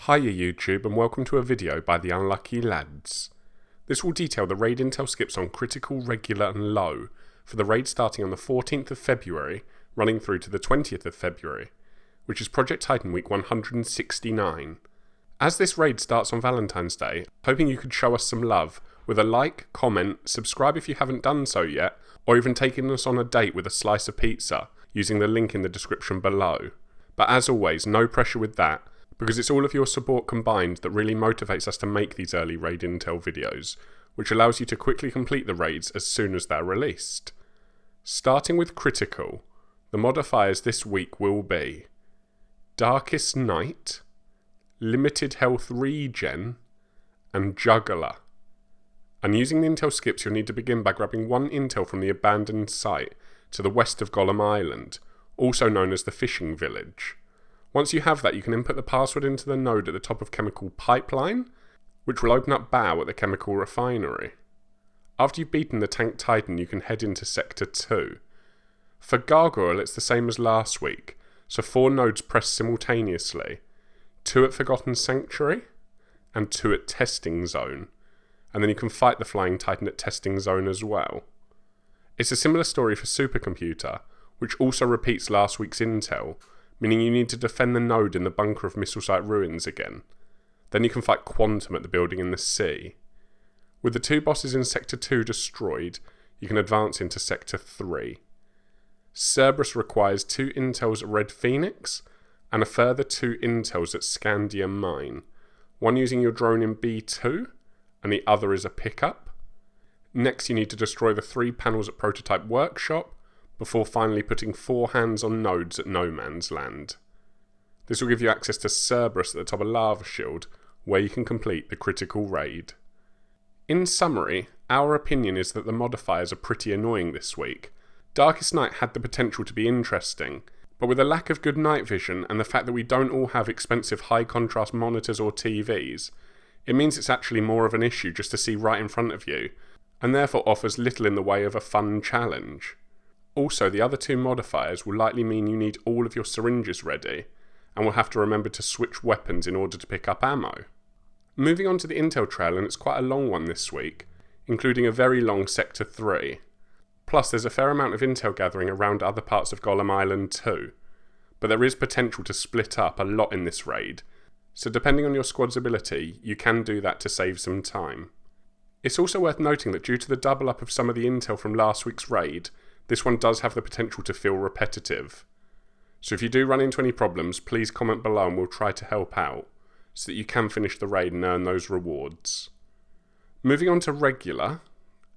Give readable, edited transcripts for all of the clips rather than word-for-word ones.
Hiya YouTube and welcome to a video by the Unlucky Lads. This will detail the raid intel skips on critical, regular and low for the raid starting on the 14th of February running through to the 20th of February, which is Project Titan week 169. As this raid starts on Valentine's Day, hoping you could show us some love with a like, comment, subscribe if you haven't done so yet, or even taking us on a date with a slice of pizza using the link in the description below. But as always, no pressure with that, because it's all of your support combined that really motivates us to make these early raid intel videos, which allows you to quickly complete the raids as soon as they're released. Starting with critical, the modifiers this week will be Darkest Night, Limited Health Regen, and Juggler. And using the intel skips, you'll need to begin by grabbing one intel from the abandoned site to the west of Golem Island, also known as the Fishing Village. Once you have that, you can input the password into the node at the top of Chemical Pipeline, which will open up Baal at the chemical refinery. After you've beaten the Tank Titan, you can head into Sector 2. For Gargoyle, it's the same as last week, so 4 nodes pressed simultaneously, 2 at Forgotten Sanctuary, and 2 at Testing Zone, and then you can fight the Flying Titan at Testing Zone as well. It's a similar story for Supercomputer, which also repeats last week's intel, meaning you need to defend the node in the bunker of Missile Site Ruins again. Then you can fight Quantum at the building in the sea. With the 2 bosses in Sector 2 destroyed, you can advance into Sector 3. Cerberus requires 2 intels at Red Phoenix, and a further 2 intels at Scandium Mine, one using your drone in B2, and the other is a pickup. Next you need to destroy the 3 panels at Prototype Workshop, before finally putting 4 hands on nodes at No Man's Land. This will give you access to Cerberus at the top of Lava Shield, where you can complete the critical raid. In summary, our opinion is that the modifiers are pretty annoying this week. Darkest Night had the potential to be interesting, but with a lack of good night vision and the fact that we don't all have expensive high contrast monitors or TVs, it means it's actually more of an issue just to see right in front of you, and therefore offers little in the way of a fun challenge. Also, the other 2 modifiers will likely mean you need all of your syringes ready, and will have to remember to switch weapons in order to pick up ammo. Moving on to the intel trail, and it's quite a long one this week, including a very long Sector 3. Plus there's a fair amount of intel gathering around other parts of Golem Island too, but there is potential to split up a lot in this raid, so depending on your squad's ability, you can do that to save some time. It's also worth noting that due to the double up of some of the intel from last week's raid, this one does have the potential to feel repetitive. So if you do run into any problems, please comment below and we'll try to help out, so that you can finish the raid and earn those rewards. Moving on to regular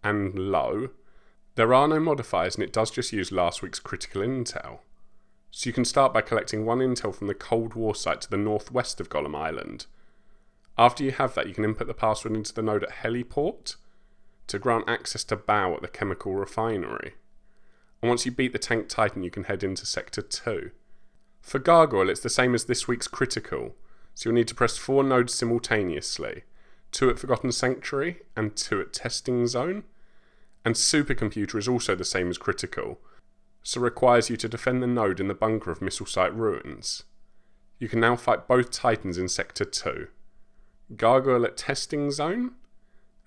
and low, there are no modifiers and it does just use last week's critical intel. So you can start by collecting 1 intel from the Cold War site to the northwest of Golem Island. After you have that, you can input the password into the node at Heliport to grant access to Baal at the chemical refinery. And once you beat the Tank Titan, you can head into Sector 2. For Gargoyle, it's the same as this week's critical, so you'll need to press 4 nodes simultaneously, 2 at Forgotten Sanctuary and 2 at Testing Zone. And Supercomputer is also the same as critical, so requires you to defend the node in the bunker of Missile Site Ruins. You can now fight both Titans in Sector 2. Gargoyle at Testing Zone,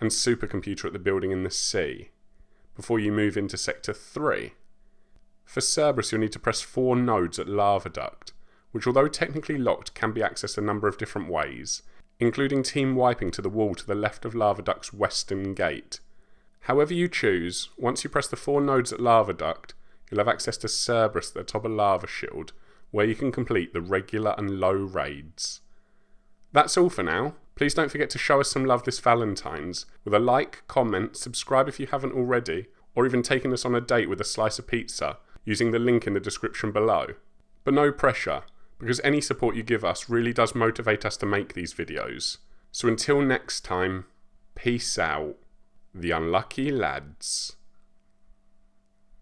and Supercomputer at the building in the sea, before you move into Sector 3. For Cerberus, you'll need to press 4 nodes at Lava Duct, which although technically locked can be accessed a number of different ways, including team wiping to the wall to the left of Lava Duct's western gate. However you choose, once you press the 4 nodes at Lava Duct, you'll have access to Cerberus at the top of Lava Shield, where you can complete the regular and low raids. That's all for now. Please don't forget to show us some love this Valentine's with a like, comment, subscribe if you haven't already, or even taking us on a date with a slice of pizza using the link in the description below. But no pressure, because any support you give us really does motivate us to make these videos. So until next time, peace out, the Unlucky Lads.